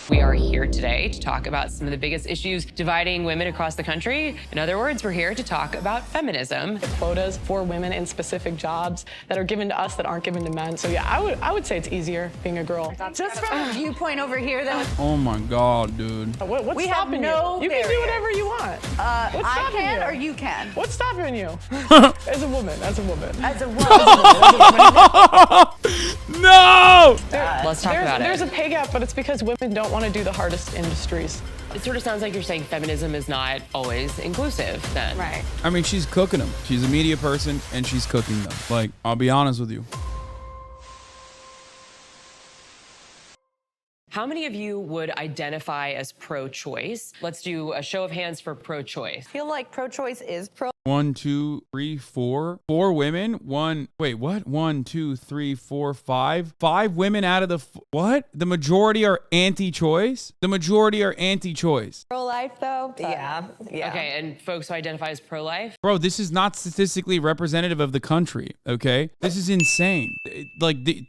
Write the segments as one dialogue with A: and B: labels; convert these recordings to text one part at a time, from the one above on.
A: We are here today to talk about some of the biggest issues dividing women across the country. In other words, we're here to talk about feminism.
B: Quotas for women in specific jobs that are given to us that aren't given to men. So yeah, I would say it's easier being a girl.
C: Just from a viewpoint over here, though.
D: Oh my God, dude.
B: What's
C: We have
B: stopping
C: no
B: you? You can do
C: barrier.
B: whatever you want.
C: I
B: stopping
C: can
B: you?
C: or you can.
B: What's stopping you? As a woman, as a woman.
C: As a woman.
D: No!
A: Let's talk about
B: There's
A: it.
B: a pay gap, but it's because women don't want to do the hardest industries.
A: It sort of sounds like you're saying feminism is not always inclusive then.
C: Right.
D: I mean, she's cooking them. She's a media person and she's cooking them. Like, I'll be honest with you.
A: How many of you would identify as pro-choice? Let's do a show of hands for pro-choice.
C: I feel like pro-choice is pro.
D: 1, 2, 3, 4. 4 women. Wait, what? 1, 2, 3, 4, 5. 5 women out of the, what? The majority are anti-choice? The majority are anti-choice.
C: Pro-life, though? Yeah.
A: Okay, and folks who identify as pro-life?
D: Bro, this is not statistically representative of the country, okay? This is insane.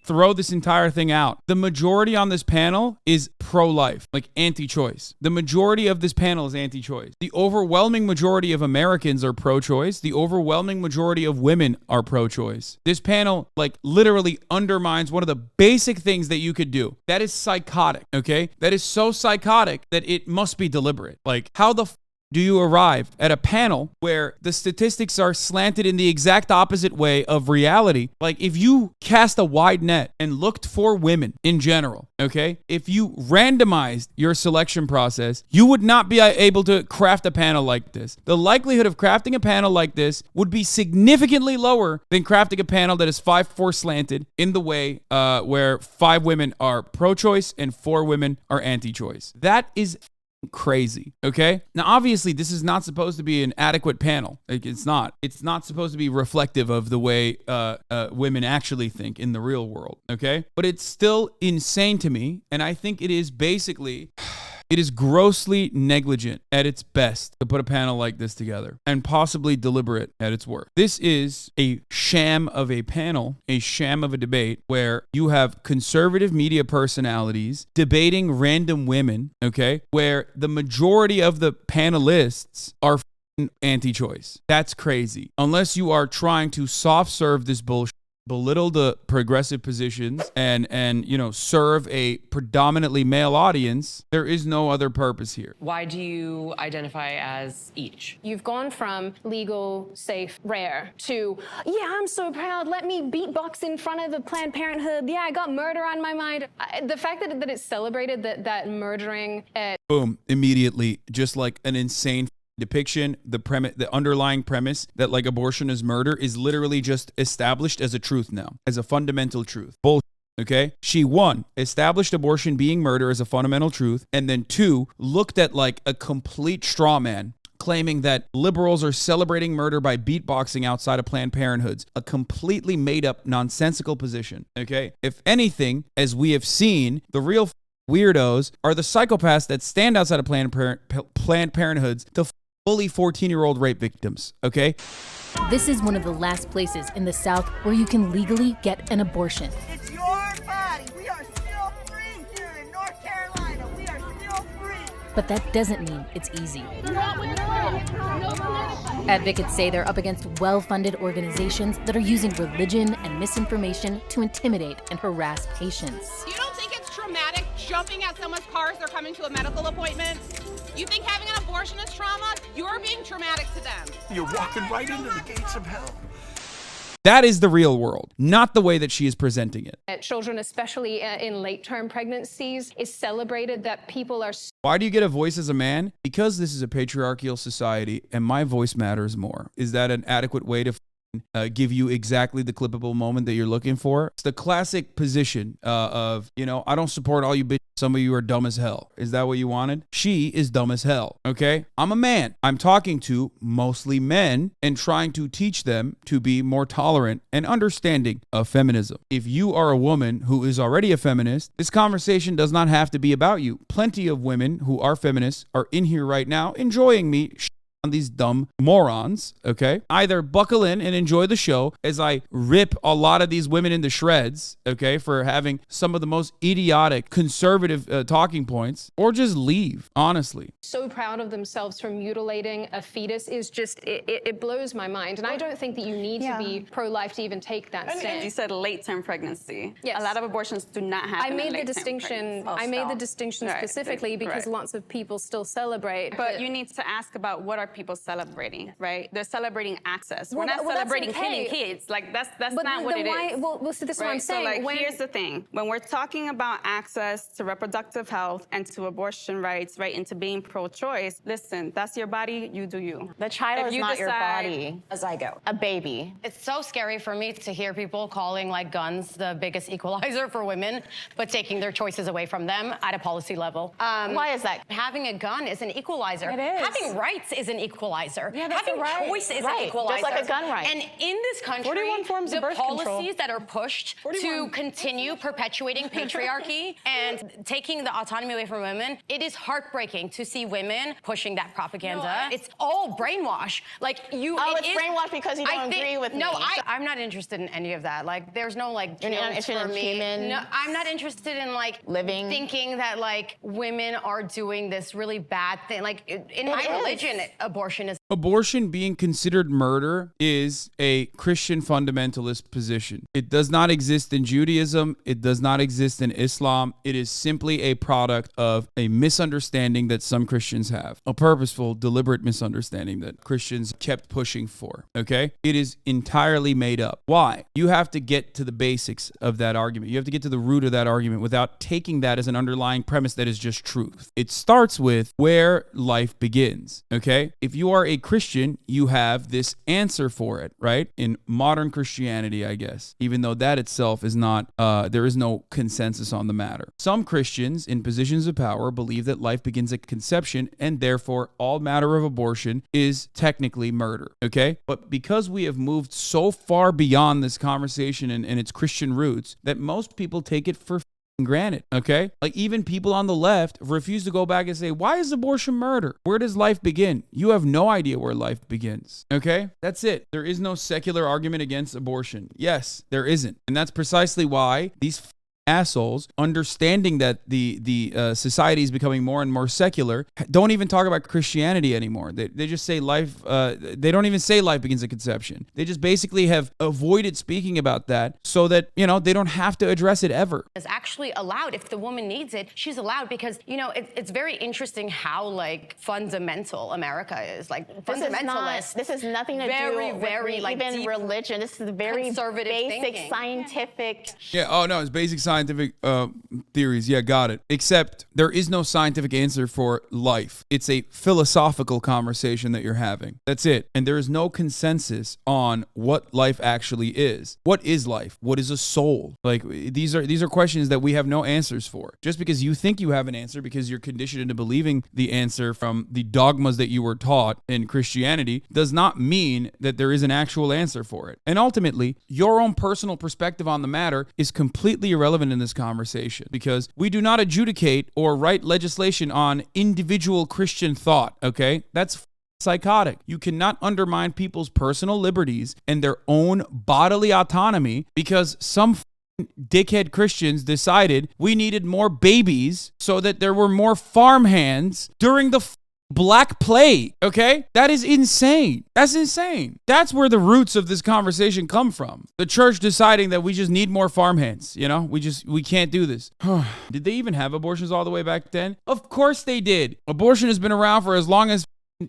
D: Throw this entire thing out. The majority on this panel is pro-life, like anti-choice. The majority of this panel is anti-choice. The overwhelming majority of Americans are pro-choice. The overwhelming majority of women are pro-choice. This panel, like, literally undermines one of the basic things that you could do. That is psychotic, okay? That is so psychotic that it must be deliberate. Like, how the do you arrive at a panel where the statistics are slanted in the exact opposite way of reality? Like, if you cast a wide net and looked for women in general, okay? If you randomized your selection process, you would not be able to craft a panel like this. The likelihood of crafting a panel like this would be significantly lower than crafting a panel that is 5-4 slanted in the way where 5 women are pro-choice and 4 women are anti-choice. That is crazy. Okay. Now, obviously, this is not supposed to be an adequate panel. Like, it's not. It's not supposed to be reflective of the way women actually think in the real world. Okay. But it's still insane to me, and I think it is basically. It is grossly negligent at its best to put a panel like this together, and possibly deliberate at its worst. This is a sham of a panel, a sham of a debate where you have conservative media personalities debating random women, okay, where the majority of the panelists are anti-choice. That's crazy. Unless you are trying to soft serve this bullshit, belittle the progressive positions and you know, serve a predominantly male audience, there is no other purpose here.
A: Why do you identify as each?
E: You've gone from legal, safe, rare to, yeah, I'm so proud, let me beatbox in front of the Planned Parenthood. Yeah, I got murder on my mind. The fact that it's celebrated that murdering
D: Boom, immediately, just like an insane depiction, the underlying premise that like abortion is murder is literally just established as a truth now, as a fundamental truth. Bullshit. Okay, she 1, established abortion being murder as a fundamental truth, and then 2, looked at like a complete straw man claiming that liberals are celebrating murder by beatboxing outside of Planned Parenthoods. A completely made up, nonsensical position. Okay, if anything, as we have seen, the real weirdos are the psychopaths that stand outside of Planned Parenthoods to bully 14-year-old rape victims, okay?
F: This is one of the last places in the South where you can legally get an abortion.
G: It's your body. We are still free here in North Carolina. We are still free.
F: But that doesn't mean it's easy. Advocates say they're up against well-funded organizations that are using religion and misinformation to intimidate and harass patients.
H: You don't think it's traumatic jumping at someone's car as they're coming to a medical appointment? You think having an abortion is trauma? You're being traumatic to them.
I: You're walking right into the gates of hell.
D: That is the real world, not the way that she is presenting it.
E: children, especially in late-term pregnancies, is celebrated that people are.
D: Why do you get a voice as a man? Because this is a patriarchal society and my voice matters more. Is that an adequate way to give you exactly the clippable moment that you're looking for? It's the classic position of, you know, I don't support all you bitches. Some of you are dumb as hell. Is that what you wanted? She is dumb as hell, okay? I'm a man. I'm talking to mostly men and trying to teach them to be more tolerant and understanding of feminism. If you are a woman who is already a feminist, this conversation does not have to be about you. Plenty of women who are feminists are in here right now enjoying me on these dumb morons, okay? Either buckle in and enjoy the show as I rip a lot of these women into shreds, okay, for having some of the most idiotic conservative talking points, or just leave, honestly.
E: So proud of themselves for mutilating a fetus is just, it blows my mind. And I don't think that you need to be pro-life to even take that stand.
J: You said late-term pregnancy.
E: Yes.
J: A lot of abortions do not happen.
E: I made
J: in
E: the
J: late-term
E: distinction.
J: pregnancy.
E: I made the distinction
J: Right.
E: specifically because
J: Right.
E: lots of people still celebrate.
J: But you need to ask about what are people celebrating, right? They're celebrating access. We're
E: Well,
J: not
E: well, that's
J: celebrating
E: okay.
J: killing kids. Like that's
E: But
J: not what
E: then
J: it
E: why-
J: is.
E: well, so this is what
J: right?
E: I'm saying.
J: So like,
E: When-
J: here's the thing: when we're talking about access to reproductive health and to abortion rights, right, and to being pro-choice, listen, that's your body. You do you.
C: The child
J: If
C: is
J: you
C: not your
J: decide-
C: body. A zygote. A baby.
K: It's so scary for me to hear people calling like guns the biggest equalizer for women, but taking their choices away from them at a policy level.
C: Why is that?
K: Having a gun is an equalizer.
C: It is.
K: Having rights is an equalizer.
C: Yeah, that's
K: Having
C: a right.
K: choice is
C: Right.
K: an equalizer.
C: Just like a gun right.
K: And in this country,
B: 41 forms of
K: the
B: birth
K: policies
B: control.
K: that are pushed to
B: 41.
K: continue perpetuating patriarchy and taking the autonomy away from women, it is heartbreaking to see women pushing that propaganda. It's all brainwash. Like you.
C: Oh,
K: it
C: it's
K: is-
C: brainwash because you don't agree with
K: no,
C: me.
K: I'm not interested in any of that. Like, there's no like
C: You're not
K: guilt
C: interested
K: for
C: in
K: me.
C: human
K: No, I'm not interested in like
C: living?
K: thinking that like women are doing this really bad thing. Like in my
C: is.
K: religion, abortion is.
D: Abortion being considered murder is a Christian fundamentalist position. It does not exist in Judaism. It does not exist in Islam. It is simply a product of a misunderstanding that some Christians have, a purposeful, deliberate misunderstanding that Christians kept pushing for, okay? It is entirely made up. Why? You have to get to the basics of that argument. You have to get to the root of that argument without taking that as an underlying premise that is just truth. It starts with where life begins, okay? If you are a Christian, you have this answer for it, right? In modern Christianity, I guess, even though that itself is not, there is no consensus on the matter. Some Christians in positions of power believe that life begins at conception and therefore all matter of abortion is technically murder, okay? But because we have moved so far beyond this conversation and its Christian roots that most people take it for granted, okay? Like even people on the left refuse to go back and say, why is abortion murder? Where does life begin? You have no idea where life begins, okay? That's it. There is no secular argument against abortion. Yes, there isn't. And that's precisely why these assholes, understanding that the society is becoming more and more secular, don't even talk about Christianity anymore. They just say life, they don't even say life begins at conception. They just basically have avoided speaking about that so that, you know, they don't have to address it ever.
K: Is actually allowed. If the woman needs it, she's allowed, because you know it's very interesting how like fundamental America is. Like fundamentalist.
C: This is nothing to
K: very,
C: do
K: very
C: with
K: like
C: even
K: deep
C: religion. This is very
K: conservative
C: basic
K: thinking.
C: scientific.
D: Yeah, oh no, it's basic scientific theories. Yeah, got it. Except there is no scientific answer for life. It's a philosophical conversation that you're having. That's it. And there is no consensus on what life actually is. What is life? What is a soul? Like these are questions that we have no answers for. Just because you think you have an answer because you're conditioned into believing the answer from the dogmas that you were taught in Christianity does not mean that there is an actual answer for it. And ultimately, your own personal perspective on the matter is completely irrelevant in this conversation because we do not adjudicate or write legislation on individual Christian thought, okay? That's psychotic. You cannot undermine people's personal liberties and their own bodily autonomy because some dickhead Christians decided we needed more babies so that there were more farmhands during the Black Plague, okay? That is insane. That's insane. That's where the roots of this conversation come from. The church deciding that we just need more farmhands, you know? We can't do this. Did they even have abortions all the way back then? Of course they did. Abortion has been around for as long as,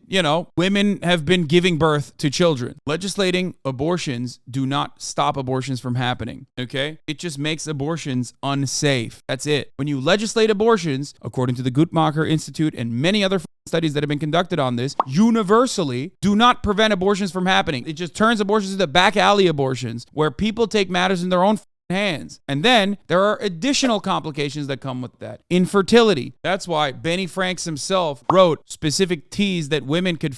D: you know, women have been giving birth to children. Legislating abortions do not stop abortions from happening, okay? It just makes abortions unsafe. That's it. When you legislate abortions, according to the Guttmacher Institute and many other studies that have been conducted on this, universally do not prevent abortions from happening. It just turns abortions into back alley abortions where people take matters in their own hands. And then there are additional complications that come with that. Infertility. That's why Benny Franks himself wrote specific teas that women could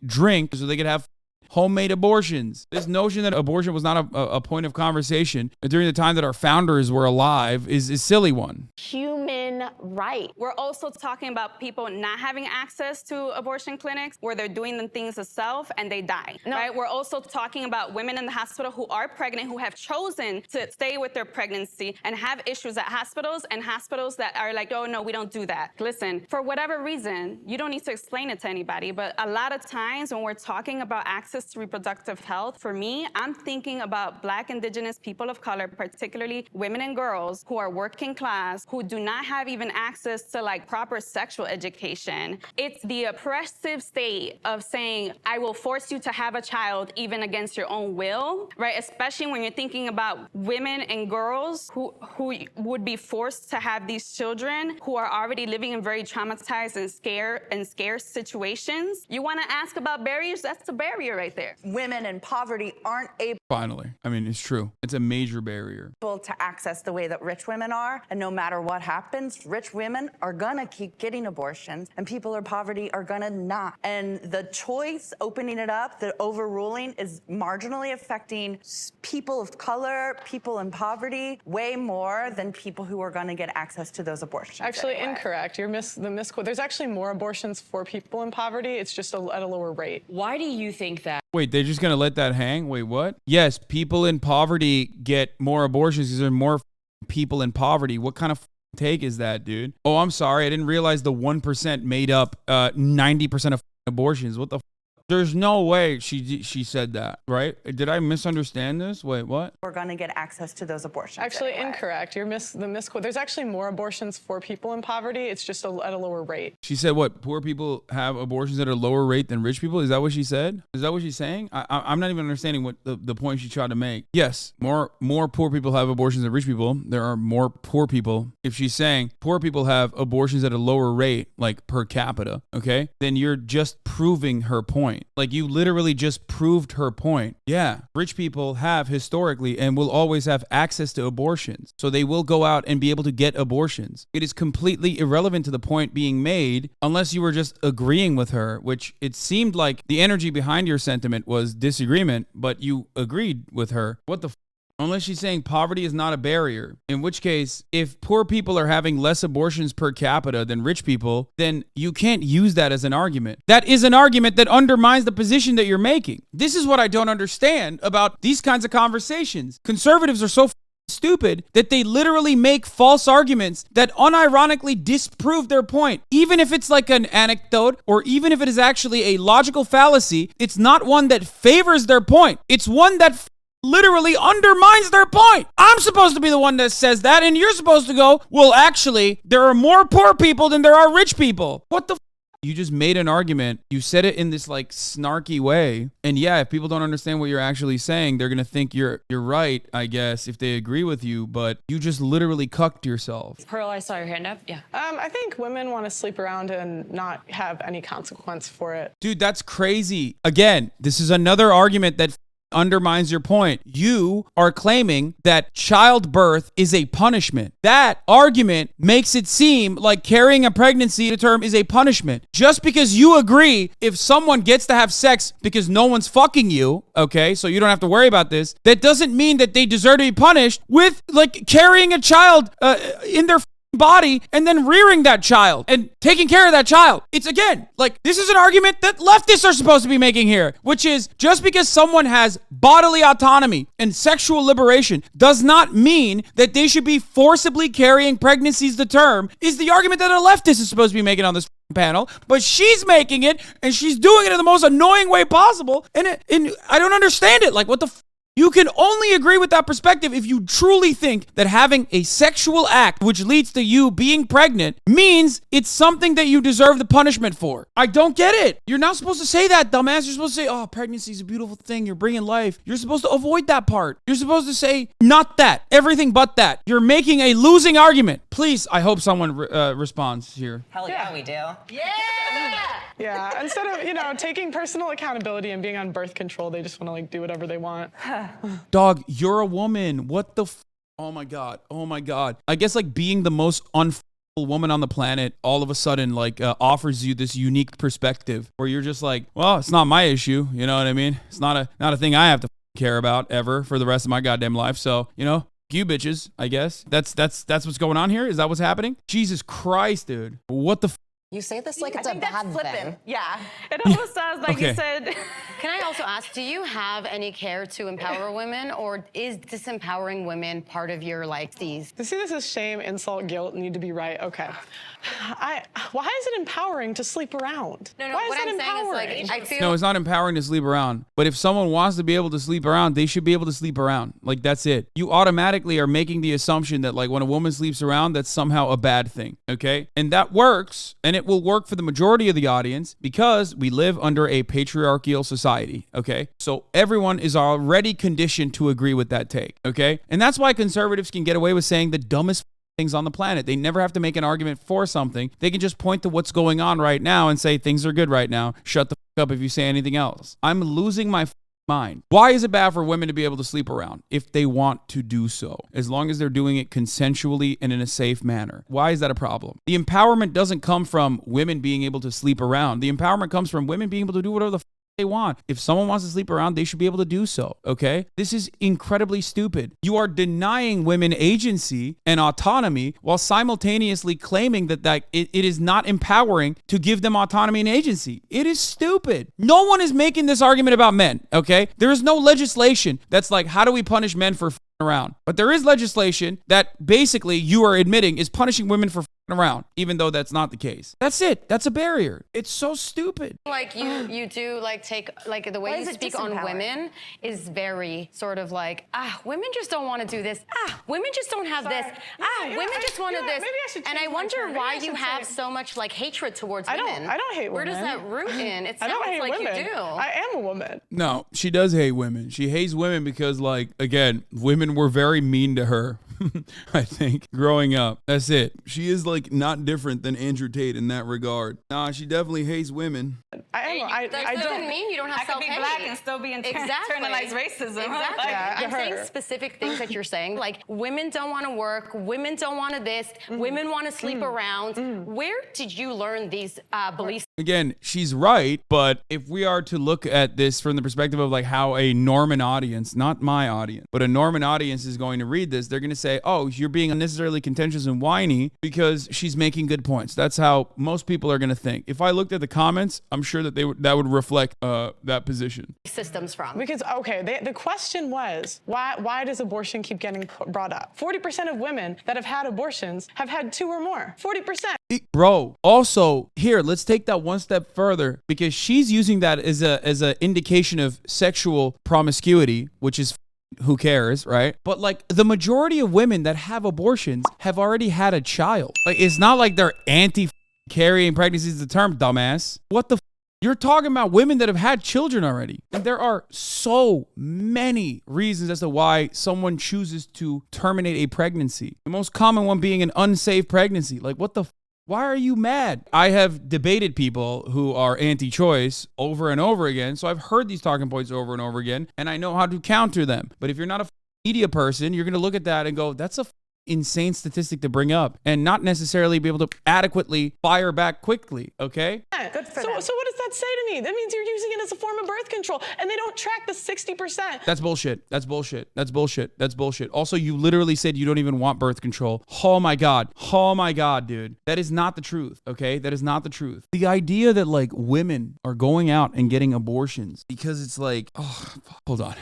D: drink so they could have homemade abortions. This notion that abortion was not a point of conversation during the time that our founders were alive is a silly one.
C: Human right.
J: We're also talking about people not having access to abortion clinics where they're doing the things themselves and they die, right? We're also talking about women in the hospital who are pregnant, who have chosen to stay with their pregnancy and have issues at hospitals, and hospitals that are like, oh, no, we don't do that. Listen, for whatever reason, you don't need to explain it to anybody, but a lot of times when we're talking about access to reproductive health, for me, I'm thinking about Black, Indigenous, people of color, particularly women and girls who are working class, who do not have even access to like proper sexual education. It's the oppressive state of saying, I will force you to have a child even against your own will, right? Especially when you're thinking about women and girls who would be forced to have these children who are already living in very traumatized and scarce situations. You want to ask about barriers? That's the barrier right there.
G: Women in poverty aren't able
D: Finally. I mean, it's true. It's a major barrier.
G: to access the way that rich women are. And no matter what happens, rich women are gonna keep getting abortions and people in poverty are gonna not. And the choice, opening it up, the overruling is marginally affecting people of color, people in poverty, way more than people who are gonna get access to those abortions.
B: Actually,
G: anyway.
B: incorrect. You're the misquote. There's actually more abortions for people in poverty. It's just at a lower rate.
A: Why do you think that?
D: Wait, they're just going to let that hang? Wait, what? Yes, people in poverty get more abortions because there are more people in poverty. What kind of take is that, dude? Oh, I'm sorry. I didn't realize the 1% made up 90% of abortions. What the There's no way she said that, right? Did I misunderstand this? Wait, what?
G: We're going to get access to those abortions.
B: Actually,
G: anyway.
B: incorrect. You're the misquote. There's actually more abortions for people in poverty. It's just at a lower rate.
D: She said what? Poor people have abortions at a lower rate than rich people? Is that what she said? Is that what she's saying? I'm not even understanding what the point she tried to make. Yes, more poor people have abortions than rich people. There are more poor people. If she's saying poor people have abortions at a lower rate, like per capita, okay, then you're just proving her point. Like, you literally just proved her point. Yeah, rich people have historically and will always have access to abortions. So they will go out and be able to get abortions. It is completely irrelevant to the point being made unless you were just agreeing with her, which it seemed like the energy behind your sentiment was disagreement, but you agreed with her. What the Unless she's saying poverty is not a barrier, in which case, if poor people are having less abortions per capita than rich people, then you can't use that as an argument. That is an argument that undermines the position that you're making. This is what I don't understand about these kinds of conversations. Conservatives are so stupid that they literally make false arguments that unironically disprove their point. Even if it's like an anecdote, or even if it is actually a logical fallacy, it's not one that favors their point. It's one that literally undermines their point. I'm supposed to be the one that says that, and you're supposed to go, well, actually, there are more poor people than there are rich people. What the You just made an argument. You said it in this like snarky way. And yeah, if people don't understand what you're actually saying, they're going to think you're right, I guess, if they agree with you, but you just literally cucked yourself.
A: Pearl, I saw your hand up. Yeah.
B: I think women want to sleep around and not have any consequence for it.
D: Dude, that's crazy. Again, this is another argument that undermines your point. You are claiming that childbirth is a punishment. That argument makes it seem like carrying a pregnancy to term is a punishment. Just because you agree if someone gets to have sex because no one's fucking you, okay, so you don't have to worry about this, that doesn't mean that they deserve to be punished with like carrying a child in their body and then rearing that child and taking care of that child. It's again, like, this is an argument that leftists are supposed to be making here, which is just because someone has bodily autonomy and sexual liberation does not mean that they should be forcibly carrying pregnancies to term, is the argument that a leftist is supposed to be making on this panel, but she's making it and she's doing it in the most annoying way possible, and I don't understand it. Like, what the You can only agree with that perspective if you truly think that having a sexual act which leads to you being pregnant means it's something that you deserve the punishment for. I don't get it. You're not supposed to say that, dumbass. You're supposed to say, oh, pregnancy is a beautiful thing. You're bringing life. You're supposed to avoid that part. You're supposed to say, not that. Everything but that. You're making a losing argument. Please, I hope someone responds here.
L: Hell yeah, we do.
B: Yeah, instead of, taking personal accountability and being on birth control, they just want to like do whatever they want.
D: Dog, you're a woman. What the Oh my God. Oh my God. I guess like being the most woman on the planet all of a sudden like offers you this unique perspective where you're just like, well, it's not my issue. You know what I mean? It's not a thing I have to care about ever for the rest of my goddamn life. So, you know, you bitches, I guess. That's what's going on here. Is that what's happening? Jesus Christ, dude. What the
C: You say this like it's a bad thing.
J: Yeah. It almost sounds like you said.
K: Can I also ask, do you have any care to empower women, or is disempowering women part of your these?
B: To see this as shame, insult, guilt, need to be right. Okay. Why is it empowering to sleep around?
K: No,
B: why is
K: what
B: that
K: I'm
B: empowering?
K: saying is I feel.
D: No, it's not empowering to sleep around. But if someone wants to be able to sleep around, they should be able to sleep around. Like, that's it. You automatically are making the assumption that, like, when a woman sleeps around, that's somehow a bad thing, okay? And that works, and it will work for the majority of the audience because we live under a patriarchal society, okay? So everyone is already conditioned to agree with that take, okay? And that's why conservatives can get away with saying the dumbest things on the planet. They never have to make an argument for something. They can just point to what's going on right now and say things are good right now. Shut the up if you say anything else. I'm losing my mind. Why is it bad for women to be able to sleep around if they want to do so, as long as they're doing it consensually and in a safe manner? Why is that a problem? The empowerment doesn't come from women being able to sleep around. The empowerment comes from women being able to do whatever the they want. If someone wants to sleep around, they should be able to do so, okay? This is incredibly stupid. You are denying women agency and autonomy while simultaneously claiming that it is not empowering to give them autonomy and agency. It is stupid. No one is making this argument about men, okay? There is no legislation that's like, how do we punish men for around? But there is legislation that basically you are admitting is punishing women for around, even though that's not the case. That's it. That's a barrier. It's so stupid.
K: Like you do take the way you speak on women is very sort of like, women just don't want to do this. Women just don't have this. Women just want to this.
B: Maybe I should
K: and I
B: change my
K: wonder
B: term.
K: why
B: Maybe I
K: you
B: should
K: have
B: say-
K: so much hatred towards
B: I
K: women.
B: don't hate
K: Where
B: women.
K: does that root in? It
B: I
K: sounds
B: don't hate
K: like
B: women.
K: you do.
B: I am a woman.
D: No, she does hate women. She hates women because, like, again, women were very mean to her, I think, growing up. That's it. She is, like, not different than Andrew Tate in that regard. Nah, she definitely hates women.
K: That doesn't mean you don't have
J: I could be
K: self-hate.
J: black and still be internalized racism.
K: Exactly. I'm saying
B: her.
K: specific things that you're saying, like women don't want to work, women don't want to this, women want to sleep around. Where did you learn these beliefs?
D: Again, she's right, but if we are to look at this from the perspective of like how a Norman audience, not my audience, but a Norman audience is going to read this, they're going to say, oh, you're being unnecessarily contentious and whiny because she's making good points. That's how most people are going to think. If I looked at the comments, I'm sure that that would reflect that position.
K: Systems from?
B: Because, okay, the question was, why does abortion keep getting brought up? 40% of women that have had abortions have had 2 or more. 40%.
D: Bro, also, here, let's take that one step further because she's using that as a indication of sexual promiscuity, which is who cares, right? But like the majority of women that have abortions have already had a child. Like it's not like they're anti-carrying pregnancy is the term, dumbass. What the You're talking about women that have had children already. And there are so many reasons as to why someone chooses to terminate a pregnancy. The most common one being an unsafe pregnancy. Like what the Why are you mad? I have debated people who are anti-choice over and over again, so I've heard these talking points over and over again, and I know how to counter them. But if you're not a media person, you're going to look at that and go, that's a insane statistic to bring up and not necessarily be able to adequately fire back quickly, okay?
B: Good for them. So what does that say to me? That means you're using it as a form of birth control, and they don't track the 60%.
D: That's bullshit. That's bullshit. That's bullshit. That's bullshit. Also, you literally said you don't even want birth control. Oh my God. Oh my God, dude. That is not the truth, okay? That is not the truth. The idea that like women are going out and getting abortions because it's like, oh, hold on.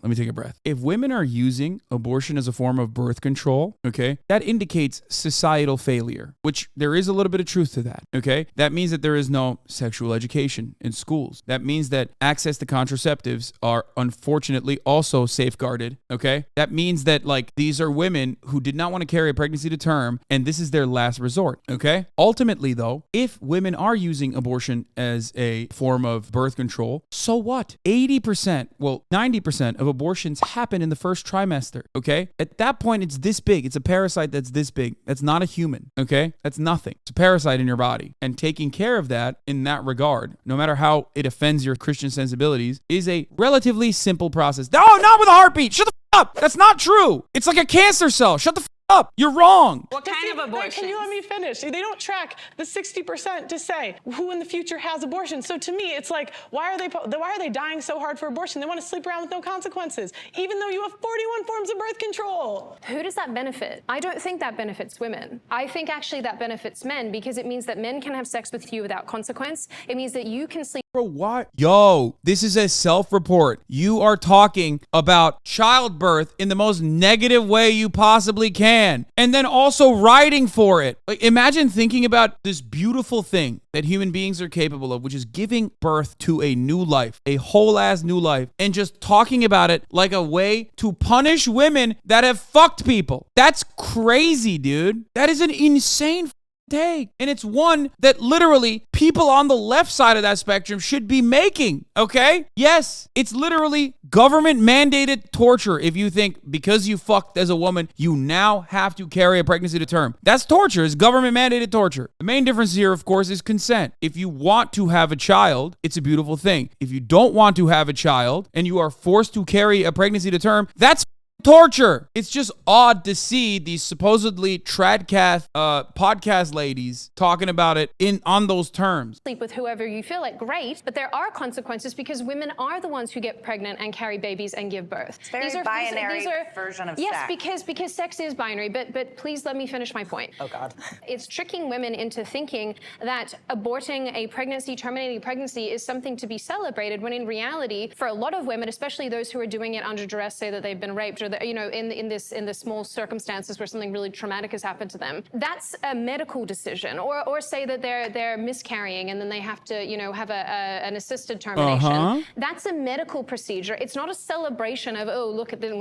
D: Let me take a breath. If women are using abortion as a form of birth control, okay, that indicates societal failure, which there is a little bit of truth to that, okay? That means that there is no sexual education in schools. That means that access to contraceptives are unfortunately also safeguarded, okay? That means that like these are women who did not want to carry a pregnancy to term and this is their last resort, okay? Ultimately though, if women are using abortion as a form of birth control, so what? 90% of abortions happen in the first trimester, okay? At that point, it's this big. It's a parasite that's this big. That's not a human, okay? That's nothing. It's a parasite in your body. And taking care of that in that regard, no matter how it offends your Christian sensibilities, is a relatively simple process. No, not with a heartbeat. Shut the f*** up. That's not true. It's like a cancer cell. Shut the f*** up. You're wrong.
J: What kind of abortion?
B: Can you let me finish? They don't track the 60% to say who in the future has abortion. So to me, it's like, why are they dying so hard for abortion? They want to sleep around with no consequences, even though you have 41 forms of birth control.
E: Who does that benefit? I don't think that benefits women. I think actually that benefits men because it means that men can have sex with you without consequence. It means that you can sleep.
D: Bro, what? Yo, this is a self-report. You are talking about childbirth in the most negative way you possibly can, and then also writing for it. Like, imagine thinking about this beautiful thing that human beings are capable of, which is giving birth to a new life, a whole ass new life, and just talking about it like a way to punish women that have fucked people. That's crazy, dude. That is an insane take. And it's one that literally people on the left side of that spectrum should be making, okay? Yes, it's literally government mandated torture if you think because you fucked as a woman, you now have to carry a pregnancy to term. That's torture. It's government mandated torture. The main difference here, of course, is consent. If you want to have a child, it's a beautiful thing. If you don't want to have a child and you are forced to carry a pregnancy to term, that's torture. It's just odd to see these supposedly tradcast podcast ladies talking about it on those terms.
E: Sleep with whoever you feel like, great, but there are consequences because women are the ones who get pregnant and carry babies and give birth.
G: It's very binary version of sex.
E: Yes, because sex is binary, but please let me finish my point.
C: Oh God.
E: It's tricking women into thinking that aborting a pregnancy, terminating a pregnancy is something to be celebrated when in reality, for a lot of women, especially those who are doing it under duress, say that they've been raped or that, you know, in the small circumstances where something really traumatic has happened to them, that's a medical decision. Or say that they're miscarrying and then they have to, you know, have an assisted termination. That's a medical procedure. It's not a celebration of, oh, look at this.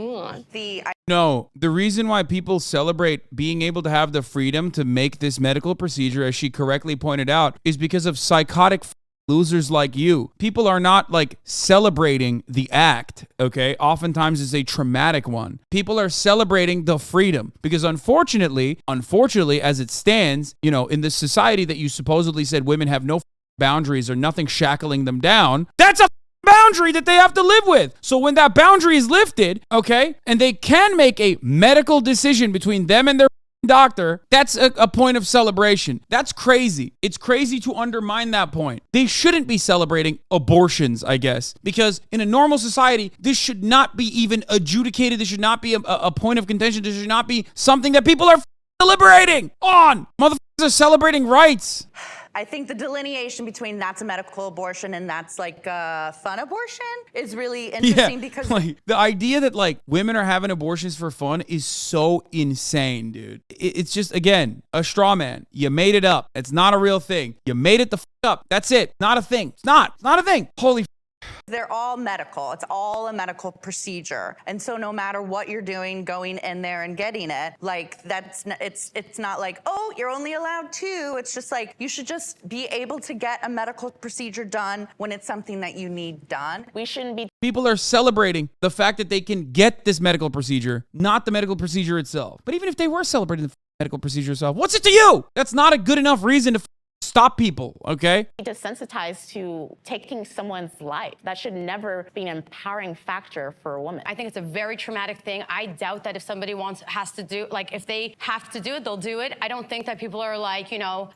D: No, the reason why people celebrate being able to have the freedom to make this medical procedure, as she correctly pointed out, is because of psychotic losers like you. People are not like celebrating the act, okay? Oftentimes it's a traumatic one. People are celebrating the freedom because unfortunately, as it stands, you know, in this society that you supposedly said women have no boundaries or nothing shackling them down, that's a boundary that they have to live with. So when that boundary is lifted, okay, and they can make a medical decision between them and their doctor, that's a point of celebration. That's crazy. It's crazy to undermine that point. They shouldn't be celebrating abortions, I guess, because in a normal society, this should not be even adjudicated. This should not be a point of contention. This should not be something that people are deliberating on. Motherfuckers are celebrating rights.
G: I think the delineation between that's a medical abortion and that's like a fun abortion is really interesting because
D: like, the idea that like women are having abortions for fun is so insane, dude. It's just, again, a straw man. You made it up. It's not a real thing. You made it the up. That's it. Not a thing. It's not a thing. Holy
G: they're all medical. It's all a medical procedure. And so no matter what you're doing, going in there and getting it, like it's not like, oh, you're only allowed 2. It's just like you should just be able to get a medical procedure done when it's something that you need done. We shouldn't be.
D: People are celebrating the fact that they can get this medical procedure, not the medical procedure itself. But even if they were celebrating the medical procedure itself, what's it to you? That's not a good enough reason to stop people, okay?
C: Desensitized to taking someone's life. That should never be an empowering factor for a woman.
K: I think it's a very traumatic thing. I doubt that if somebody has to do, like if they have to do it, they'll do it. I don't think that people are like, you know,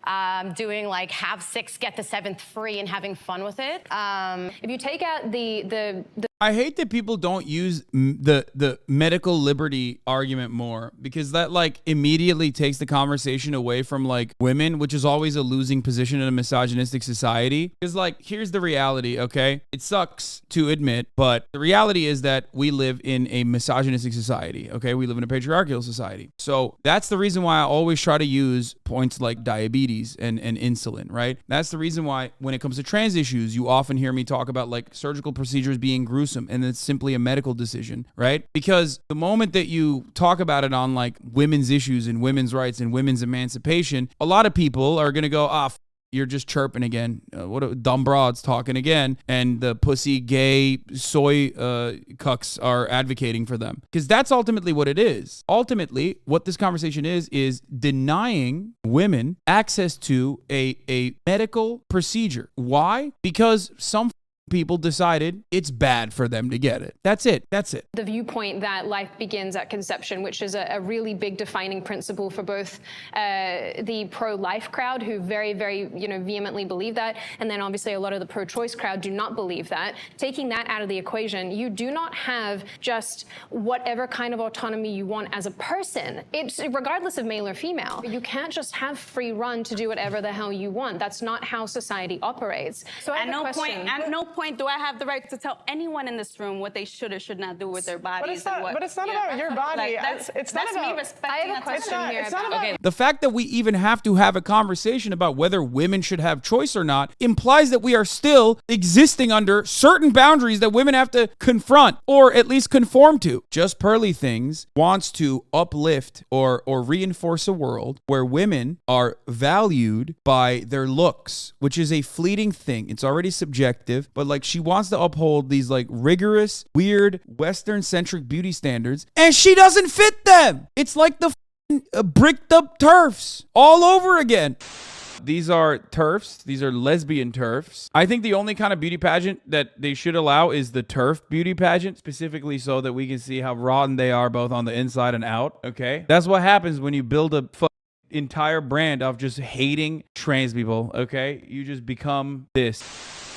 K: doing like have 6, get the 7th free and having fun with it.
E: If you take out the
D: I hate that people don't use the medical liberty argument more because that like immediately takes the conversation away from like women, which is always a losing position in a misogynistic society. Because like, here's the reality, okay? It sucks to admit, but the reality is that we live in a misogynistic society, okay? We live in a patriarchal society. So that's the reason why I always try to use points like diabetes and insulin, right? That's the reason why when it comes to trans issues, you often hear me talk about like surgical procedures being gruesome and it's simply a medical decision, right? Because the moment that you talk about it on like women's issues and women's rights and women's emancipation, a lot of people are going to go, you're just chirping again. What a dumb broads talking again. And the pussy, gay, soy cucks are advocating for them. Because that's ultimately what it is. Ultimately, what this conversation is denying women access to a medical procedure. Why? Because some people decided it's bad for them to get it. That's it. That's it.
E: The viewpoint that life begins at conception, which is a really big defining principle for both the pro-life crowd, who very, very, vehemently believe that, and then obviously a lot of the pro-choice crowd do not believe that. Taking that out of the equation, you do not have just whatever kind of autonomy you want as a person. It's regardless of male or female. You can't just have free run to do whatever the hell you want. That's not how society operates. So
J: at no point do I have the right to tell anyone in this room what they should or should not do with their bodies.
B: But it's not about your body. It's not about
J: me respecting.
E: I have a question here.
D: Okay. The fact that we even have to have a conversation about whether women should have choice or not implies that we are still existing under certain boundaries that women have to confront or at least conform to. Just Pearly Things wants to uplift or reinforce a world where women are valued by their looks, which is a fleeting thing. It's already subjective, but like she wants to uphold these like rigorous, weird, Western-centric beauty standards, and she doesn't fit them. It's like the bricked up TERFs all over again. These are TERFs. These are lesbian TERFs. I think the only kind of beauty pageant that they should allow is the TERF beauty pageant, specifically so that we can see how rotten they are both on the inside and out, okay? That's what happens when you build a entire brand of just hating trans people, okay? You just become this.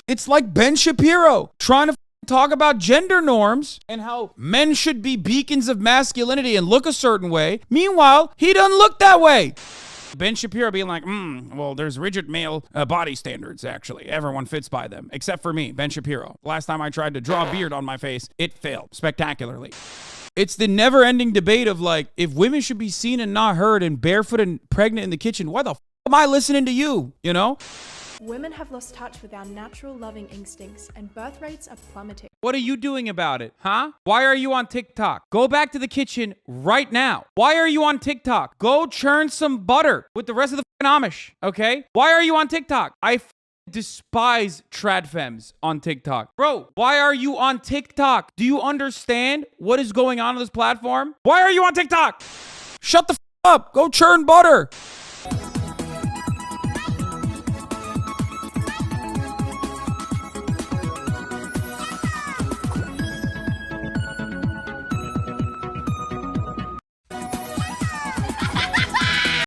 D: It's like Ben Shapiro trying to talk about gender norms and how men should be beacons of masculinity and look a certain way. Meanwhile, he doesn't look that way. Ben Shapiro being like, well, there's rigid male body standards, actually. Everyone fits by them, except for me, Ben Shapiro. Last time I tried to draw a beard on my face, it failed spectacularly. It's the never-ending debate of, like, if women should be seen and not heard and barefoot and pregnant in the kitchen, why the am I listening to you, you know?
L: Women have lost touch with our natural loving instincts, and birth rates are plummeting.
D: What are you doing about it, huh? Why are you on TikTok? Go back to the kitchen right now. Why are you on TikTok? Go churn some butter with the rest of the Amish, okay? Why are you on TikTok? I despise trad femmes on TikTok. Bro, why are you on TikTok? Do you understand what is going on this platform? Why are you on TikTok? Shut the up. Go churn butter.